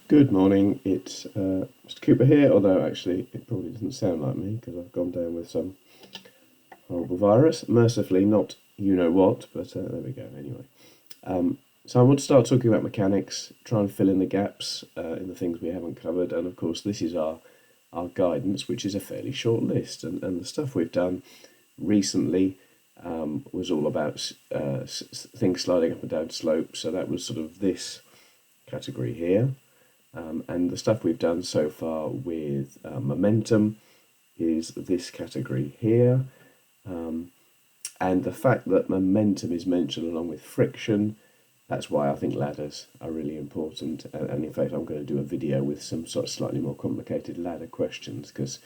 Good morning, it's Mr. Cooper here, although actually it probably doesn't sound like me because I've gone down with some horrible virus. Mercifully not you know what, but there we go anyway. So I want to start talking about mechanics, try and fill in the gaps in the things we haven't covered, and of course this is our guidance, which is a fairly short list, and the stuff we've done recently was all about things sliding up and down slopes, so that was sort of this category here. And the stuff we've done so far with momentum is this category here. And the fact that momentum is mentioned along with friction, that's why I think ladders are really important. And in fact, I'm going to do a video with some sort of slightly more complicated ladder questions, because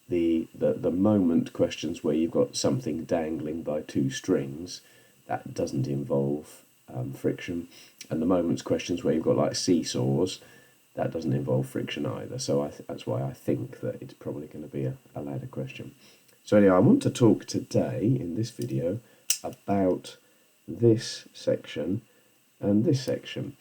the moment questions where you've got something dangling by two strings, that doesn't involve friction. And the moments questions where you've got like seesaws, that doesn't involve friction either. So that's why I think that it's probably going to be a ladder question. So anyway, I want to talk today in this video about this section and this section.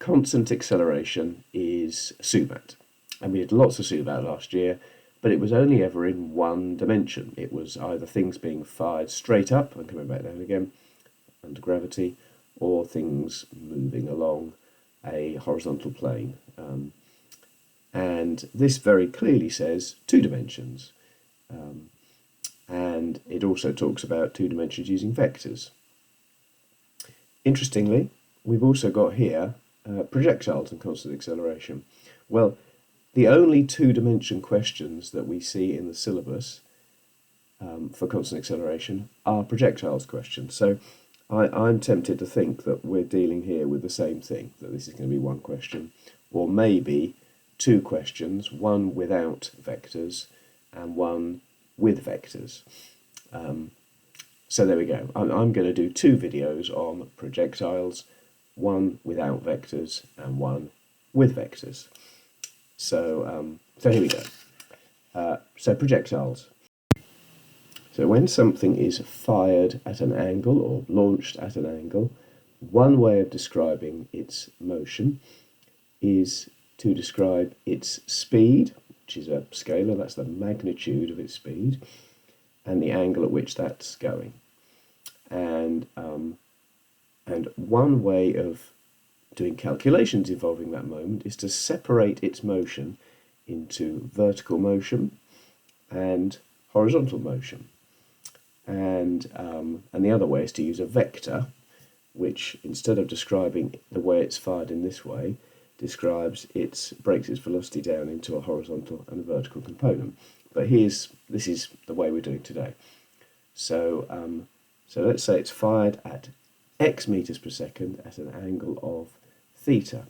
Constant acceleration is SUMAT. And we did lots of SUMAT last year, but it was only ever in one dimension. It was either things being fired straight up and coming back down again under gravity, or things moving along a horizontal plane. And this very clearly says two dimensions. And it also talks about two dimensions using vectors. Interestingly, we've also got here projectiles and constant acceleration. Well, the only two-dimension questions that we see in the syllabus for constant acceleration are projectiles questions. So I'm tempted to think that we're dealing here with the same thing, that this is going to be one question, or maybe two questions, one without vectors and one with vectors. So there we go. I'm going to do two videos on projectiles, one without vectors and one with vectors. So here we go. So projectiles. So when something is fired at an angle or launched at an angle, one way of describing its motion is to describe its speed, which is a scalar, that's the magnitude of its speed, and the angle at which that's going. And one way of doing calculations involving that moment is to separate its motion into vertical motion and horizontal motion. And the other way is to use a vector, which instead of describing the way it's fired in this way, breaks its velocity down into a horizontal and a vertical component. But this is the way we're doing today. So let's say it's fired at x meters per second at an angle of theta.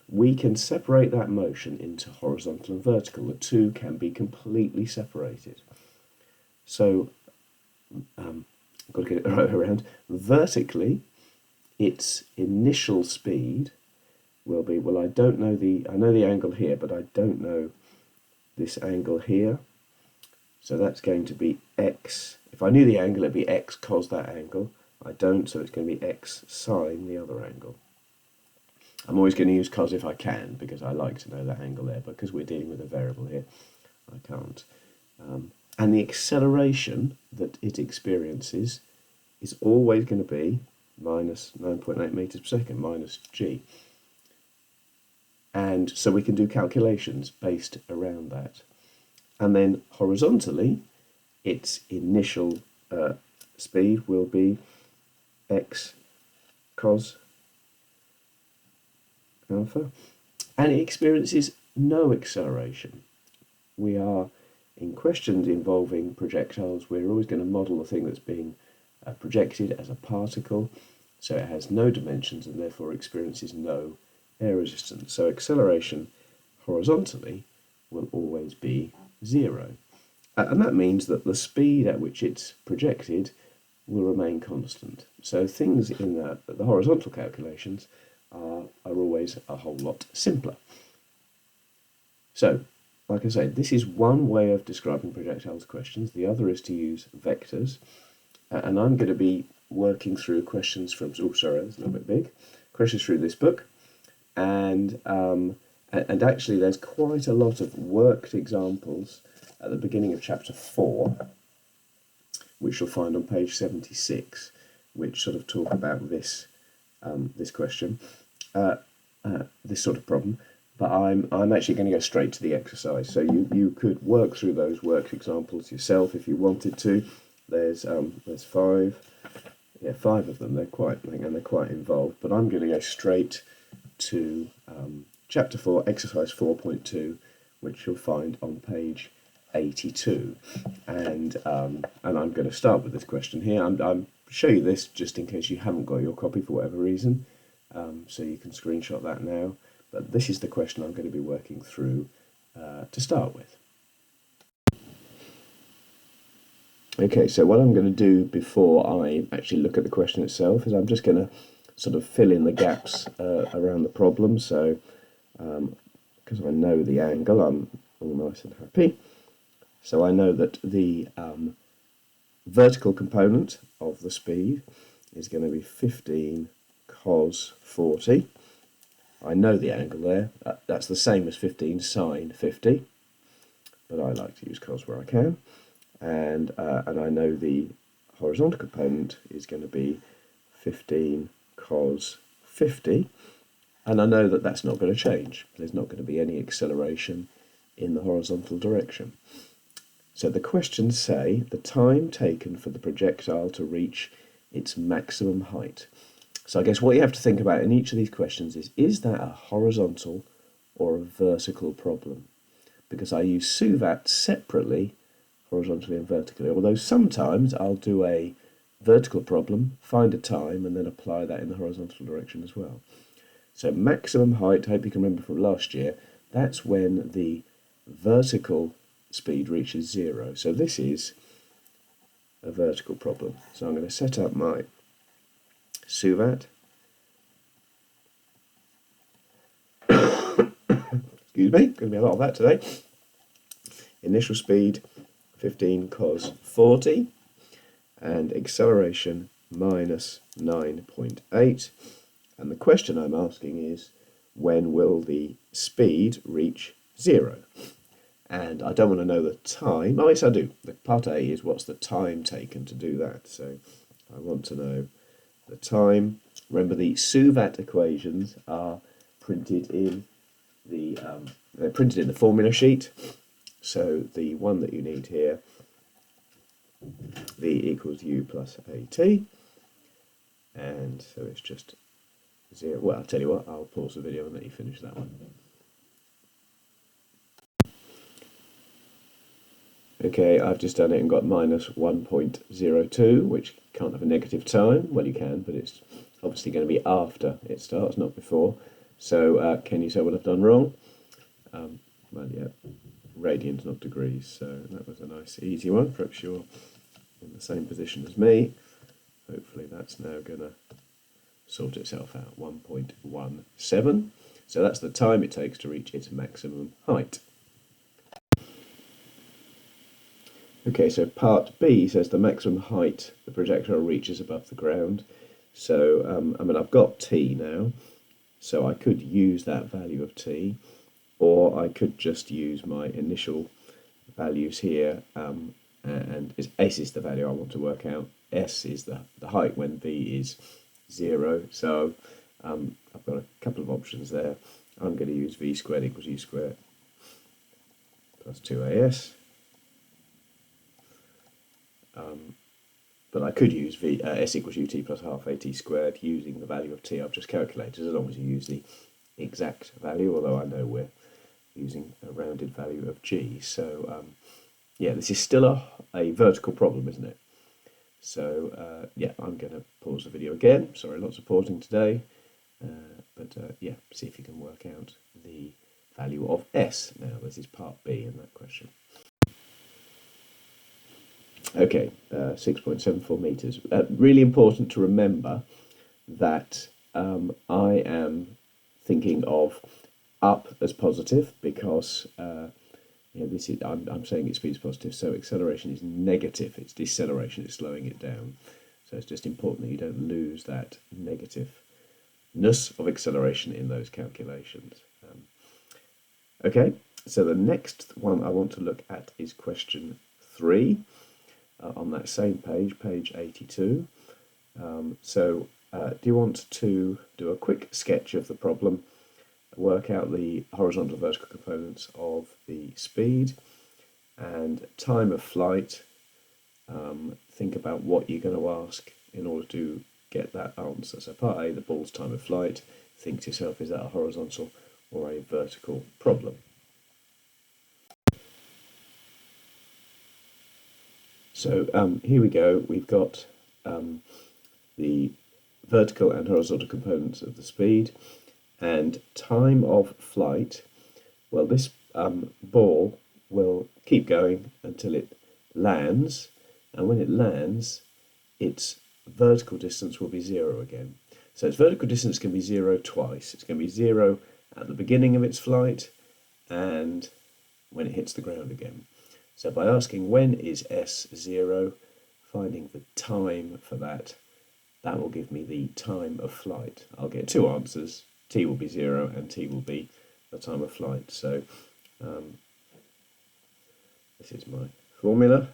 We can separate that motion into horizontal and vertical. The two can be completely separated. So I've got to get it right around. Vertically, its initial speed will be, well, I know the angle here, but I don't know this angle here. So that's going to be x. If I knew the angle, it'd be x cos that angle. I don't, so it's going to be x sine the other angle. I'm always going to use cos if I can, because I like to know that angle there, but because we're dealing with a variable here, I can't. And the acceleration that it experiences is always going to be minus 9.8 meters per second, minus g. And so we can do calculations based around that. And then horizontally, its initial speed will be x cos alpha, and it experiences no acceleration. We are, in questions involving projectiles, we're always going to model the thing that's being projected as a particle, so it has no dimensions and therefore experiences no air resistance. So acceleration horizontally will always be 0. And that means that the speed at which it's projected will remain constant. So things in the horizontal calculations are always a whole lot simpler. So, like I said, this is one way of describing projectiles questions. The other is to use vectors. And I'm going to be working through questions from, oh sorry, that's a little bit big, questions through this book. And And actually there's quite a lot of worked examples at the beginning of chapter 4, which you'll find on page 76, which sort of talk about this this question, this sort of problem. But I'm actually going to go straight to the exercise. So you could work through those worked examples yourself if you wanted to. There's 5, yeah, 5 of them. They're quite involved. But I'm going to go straight to chapter 4, exercise 4.2, which you'll find on page 82, and I'm going to start with this question here. I'm show you this just in case you haven't got your copy for whatever reason, so you can screenshot that now. But this is the question I'm going to be working through to start with. Okay, so what I'm going to do before I actually look at the question itself is I'm just going to sort of fill in the gaps around the problem. So because I know the angle, I'm all nice and happy. So I know that the vertical component of the speed is going to be 15 cos 40. I know the angle there. That's the same as 15 sine 50, but I like to use cos where I can. And I know the horizontal component is going to be 15 cos 50, and I know that that's not going to change. There's not going to be any acceleration in the horizontal direction. So the questions say the time taken for the projectile to reach its maximum height. So I guess what you have to think about in each of these questions is that a horizontal or a vertical problem? Because I use SUVAT separately, horizontally and vertically, although sometimes I'll do a vertical problem, find a time, and then apply that in the horizontal direction as well. So maximum height, I hope you can remember from last year, that's when the vertical speed reaches 0. So this is a vertical problem. So I'm going to set up my SUVAT. Excuse me, going to be a lot of that today. Initial speed 15 cos 40 and acceleration minus 9.8. And the question I'm asking is, when will the speed reach 0? And I don't want to know the time. Oh, yes, I do. The part A is what's the time taken to do that. So I want to know the time. Remember, the SUVAT equations are printed in the formula sheet. So the one that you need here, V equals U plus AT. And so it's just 0. Well, I'll tell you what, I'll pause the video and let you finish that one. Okay, I've just done it and got minus 1.02, which can't have a negative time. Well, you can, but it's obviously going to be after it starts, not before. So can you say what I've done wrong? Well, yeah, radians, not degrees. So that was a nice, easy one. Perhaps you're in the same position as me. Hopefully that's now going to sort itself out. 1.17. So that's the time it takes to reach its maximum height. Okay, so part B says the maximum height the projectile reaches above the ground. So, I mean, I've got t now, so I could use that value of t, or I could just use my initial values here, and s is the value I want to work out. S is the height when v is 0. So I've got a couple of options there. I'm going to use v squared equals u squared plus 2as. But I could use s equals ut plus half at squared using the value of t I've just calculated, as long as you use the exact value, although I know we're using a rounded value of g. So yeah, this is still a vertical problem, isn't it? So yeah, I'm going to pause the video again. Sorry, lots of pausing today. But yeah, see if you can work out the value of s. Now, this is part B in that question. Okay, 6.74 meters. Really important to remember that I am thinking of up as positive because you know, this is I'm saying its speed is positive, so acceleration is negative. It's deceleration, it's slowing it down. So it's just important that you don't lose that negativeness of acceleration in those calculations. Okay, so the next one I want to look at is question 3 on that same page, page 82. Do you want to do a quick sketch of the problem, work out the horizontal vertical components of the speed and time of flight? Think about what you're going to ask in order to get that answer. So part A, the ball's time of flight. Think to yourself, is that a horizontal or a vertical problem? So here we go. We've got the vertical and horizontal components of the speed and time of flight. Well, this ball will keep going until it lands, and when it lands, its vertical distance will be 0 again. So its vertical distance can be 0 twice. It's going to be 0 at the beginning of its flight and when it hits the ground again. So by asking when is S 0, finding the time for that, that will give me the time of flight. I'll get two answers. T will be 0 and T will be the time of flight. So this is my formula,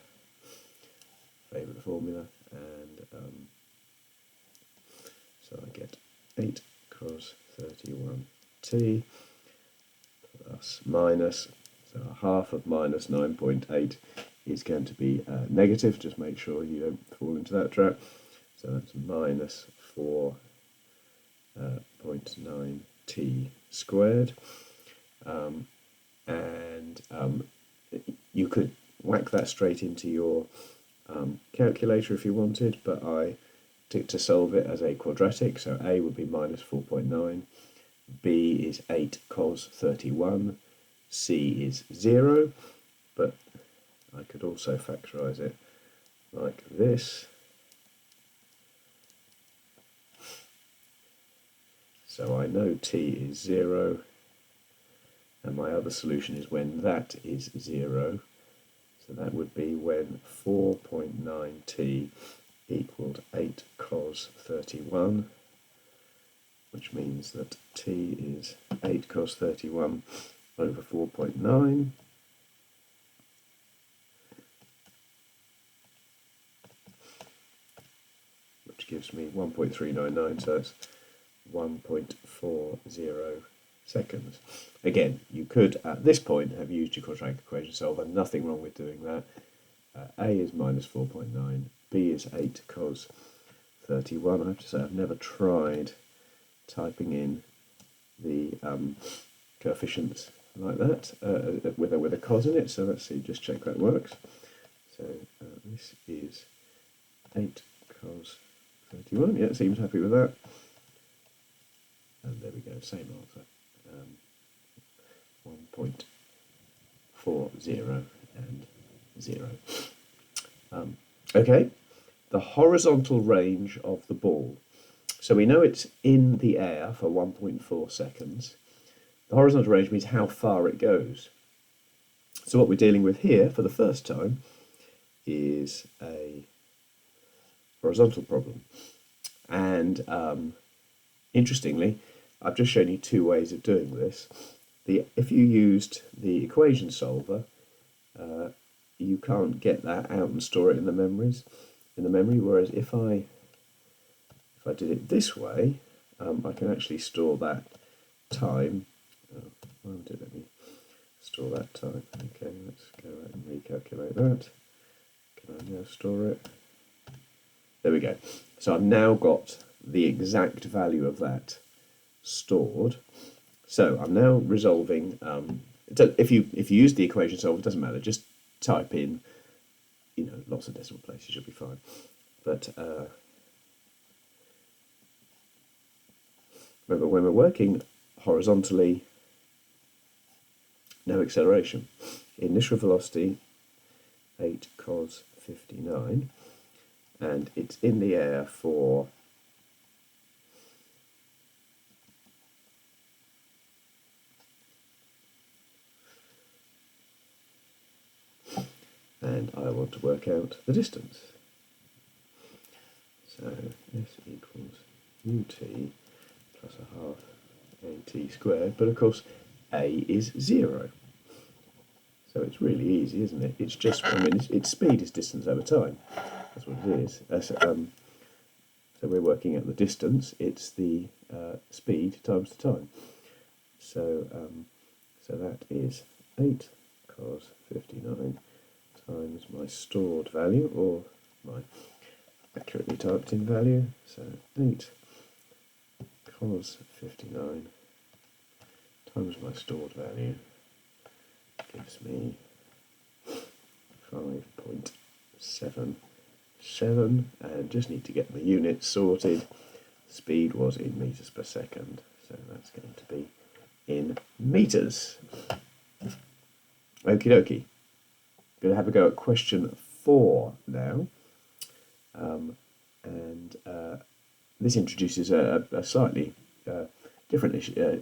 favourite formula, and so I get 8 cos 31t plus minus, so half of minus 9.8 is going to be negative. Just make sure you don't fall into that trap. So that's minus 4.9t squared. You could whack that straight into your calculator if you wanted, but I took to solve it as a quadratic. So A would be minus 4.9, B is 8 cos 31, C is 0, but I could also factorise it like this. So I know T is 0, and my other solution is when that is 0. So that would be when 4.9t equaled 8 cos 31, which means that t is 8 cos 31 over 4.9. Which gives me 1.399, so it's 1.40 seconds. Again, you could at this point have used your quadratic equation solver. Nothing wrong with doing that. A is minus 4.9, B is 8 cos 31. I have to say I've never tried typing in the coefficients like that with a cos in it. So let's see, just check that works. So this is 8 cos 31. Yeah, it seems happy with that. And there we go, same answer. 1.40 and 0. Okay, the horizontal range of the ball. So we know it's in the air for 1.4 seconds. The horizontal range means how far it goes. So what we're dealing with here for the first time is a horizontal problem. And interestingly, I've just shown you two ways of doing this. If you used the equation solver, you can't get that out and store it in the memory. Whereas if I did it this way, I can actually store that time. Why did it let me store that time? Okay, let's go and recalculate that. Can I now store it? There we go. So I've now got the exact value of that stored. So I'm now resolving. If you use the equation solver, it doesn't matter. Just type in, lots of decimal places. You'll be fine. But remember, when we're working horizontally, no acceleration. Initial velocity 8 cos 59, and it's in the air for and I want to work out the distance. So S equals ut plus a half at squared, but of course a is 0. So it's really easy, isn't it? It's just, I mean, its speed is distance over time. That's what it is. So we're working out the distance. It's the speed times the time. So so that is 8 cos 59 times my stored value, or my accurately typed in value. So 8 cos 59 times my stored value gives me 5.77, and just need to get the units sorted. Speed was in meters per second, so that's going to be in meters. Okie dokie. Going to have a go at question 4 now. This introduces a slightly different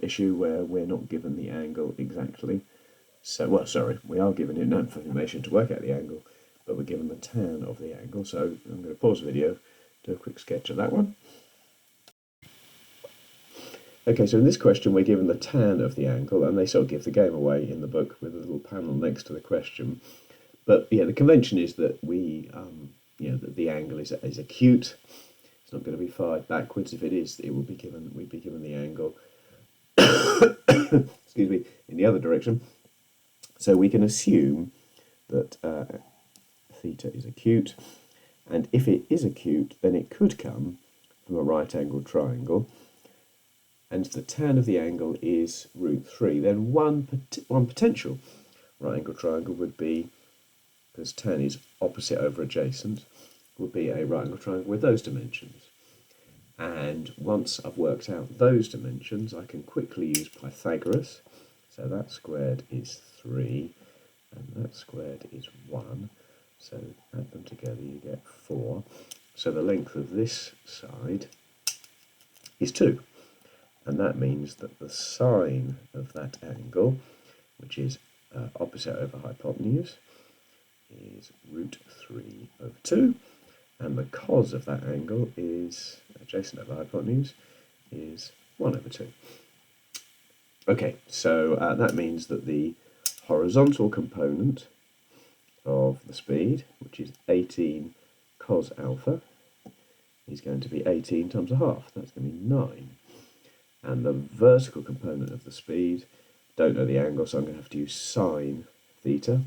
issue where we're not given the angle exactly. So, well, sorry, we are given enough information to work out the angle, but we're given the tan of the angle. So I'm going to pause the video, do a quick sketch of that one. Okay, so in this question we're given the tan of the angle, and they sort of give the game away in the book with a little panel next to the question. But yeah, the convention is that we, that the angle is acute. It's not going to be fired backwards. If it is, we'd be given the angle. Excuse me, in the other direction. So we can assume that theta is acute, and if it is acute, then it could come from a right-angled triangle, and the tan of the angle is √3. Then one potential right-angled triangle would be, because tan is opposite over adjacent, would be a right-angled triangle with those dimensions. And once I've worked out those dimensions, I can quickly use Pythagoras. So that squared is 3, and that squared is 1. So add them together, you get 4. So the length of this side is 2. And that means that the sine of that angle, which is opposite over hypotenuse, is √3 over 2. And the cos of that angle is adjacent over hypotenuse is 1 over 2. Okay, so that means that the horizontal component of the speed, which is 18 cos alpha, is going to be 18 times a half. That's going to be 9. And the vertical component of the speed, don't know the angle, so I'm going to have to use sine theta,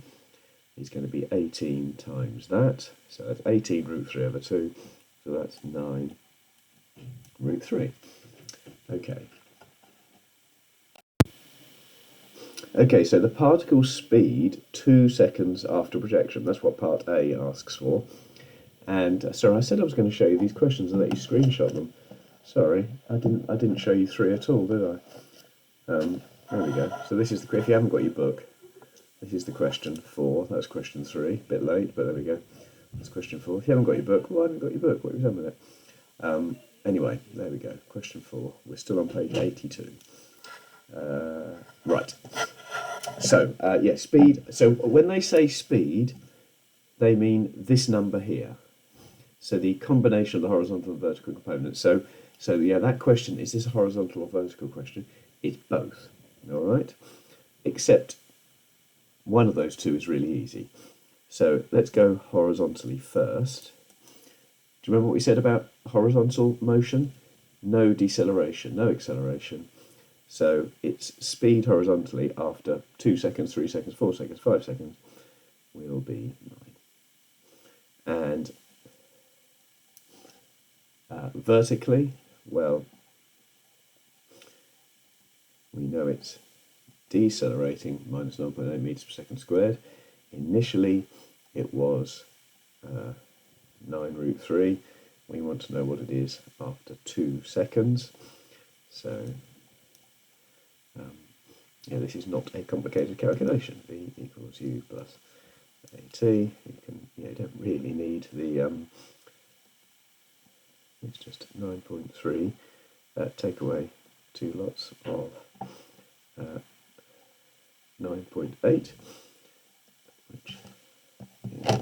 is going to be 18 times that. So that's 18 √3 over 2, so that's 9 √3. Okay. Okay, so the particle's speed 2 seconds after projection. That's what part A asks for. And sorry, I said I was going to show you these questions and let you screenshot them. Sorry, I didn't show you 3 at all, did I? There we go. So this is the, if you haven't got your book, this is the question 4. That's question 3. A bit late, but there we go. That's question 4. If you haven't got your book, well, I haven't got your book. What have you done with it? Anyway, there we go. Question 4. We're still on page 82. Right. So, yeah, speed. So when they say speed, they mean this number here. So the combination of the horizontal and vertical components. So yeah, that question, is this a horizontal or vertical question? It's both, all right? Except one of those two is really easy. So let's go horizontally first. Do you remember what we said about horizontal motion? No deceleration, no acceleration. So it's speed horizontally after 2 seconds, 3 seconds, 4 seconds, 5 seconds will be 9. And vertically, well, we know it's decelerating minus 9.8 meters per second squared. Initially, it was 9 √3. We want to know what it is after 2 seconds. So, yeah, this is not a complicated calculation. V equals U plus AT. You don't really need the, it's just 9.3. Take away 2 lots of 9.8, which is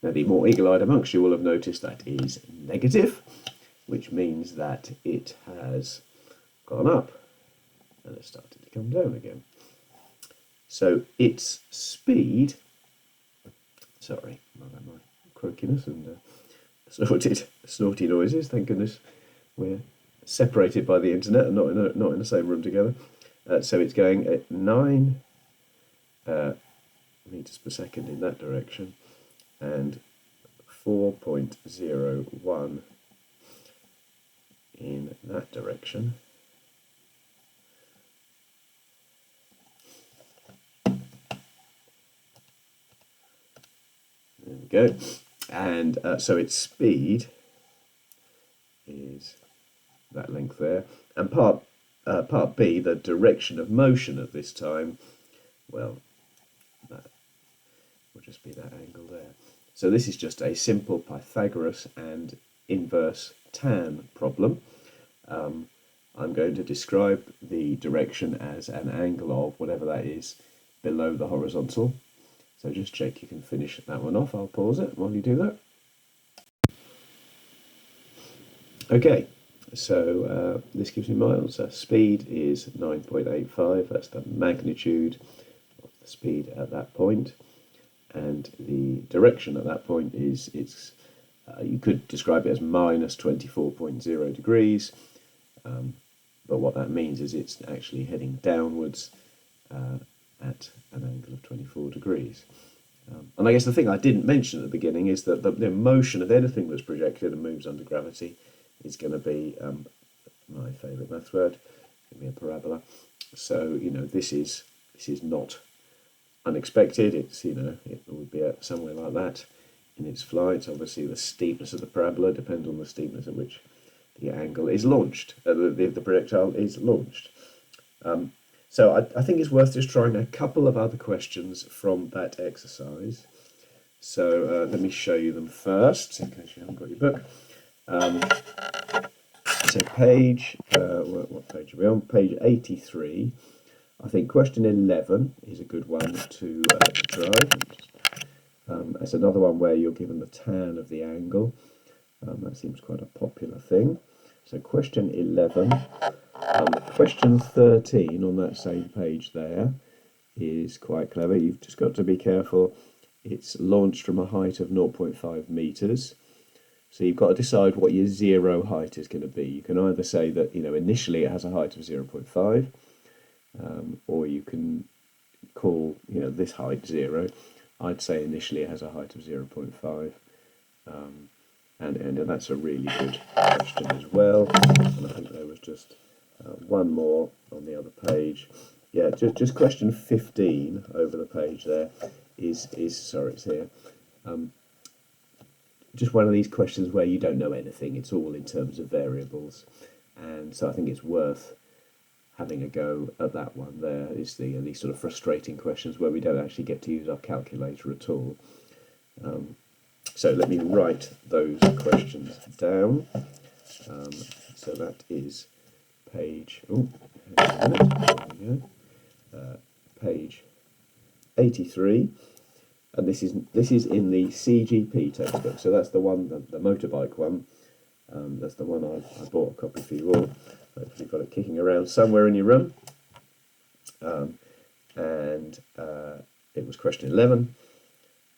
Now, the more eagle-eyed amongst you will have noticed that is negative, which means that it has gone up and it's started to come down again. So its speed, sorry, my croakiness and snorty noises, thank goodness we're separated by the internet and not in the same room together. So it's going at 9 meters per second in that direction and 4.01 in that direction. There we go. And so its speed is that length there. And part B, the direction of motion at this time, well, that will just be that angle there. So this is just a simple Pythagoras and inverse tan problem. I'm going to describe the direction as an angle of whatever that is below the horizontal. So just check you can finish that one off. I'll pause it while you do that. Okay, so this gives me miles. Speed is 9.85. That's the magnitude of the speed at that point. And the direction at that point is, you could describe it as minus 24.0 degrees. But what that means is it's actually heading downwards at an angle of 24 degrees. And I guess the thing I didn't mention at the beginning is that the motion of anything that's projected and moves under gravity is going to be, my favourite math word, going to be a parabola. So, you know, this is not unexpected. It's, you know, it would be somewhere like that in its flight. Obviously, the steepness of the parabola depends on the steepness at which the angle is launched, the projectile is launched. So I think it's worth just trying a couple of other questions from that exercise. So let me show you them first, in case you haven't got your book. So page, what page are we on? Page 83. I think question 11 is a good one to try. It's another one where you're given the tan of the angle. That seems quite a popular thing. So question 11. Question 13 on that same page there is quite clever. You've just got to be careful. It's launched from a height of 0.5 meters. So you've got to decide what your zero height is going to be. You can either say that, you know, initially it has a height of 0.5, or you can call, you know, this height 0. I'd say initially it has a height of 0.5. And that's a really good question as well. And I think there was just one more on the other page. Yeah, just question 15 over the page there is sorry, it's here. Just one of these questions where you don't know anything. It's all in terms of variables. And so I think it's worth having a go at that one there. Is these sort of frustrating questions where we don't actually get to use our calculator at all. So let me write those questions down. So that is page, page 83, and this is in the CGP textbook. So that's the one, the motorbike one. That's the one I bought a copy for you all. Hopefully you've got it kicking around somewhere in your room. And it was question 11.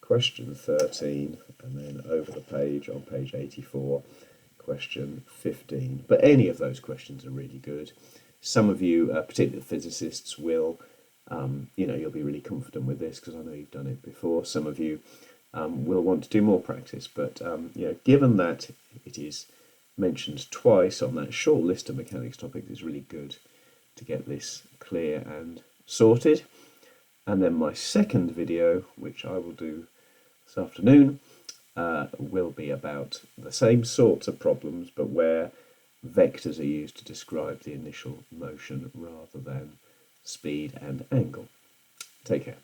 Question 13, and then over the page on page 84, question 15. But any of those questions are really good. Some of you, particularly physicists, will, you'll be really confident with this because I know you've done it before. Some of you will want to do more practice, but given that it is mentioned twice on that short list of mechanics topics, it's really good to get this clear and sorted. And then my second video, which I will do this afternoon, will be about the same sorts of problems, but where vectors are used to describe the initial motion rather than speed and angle. Take care.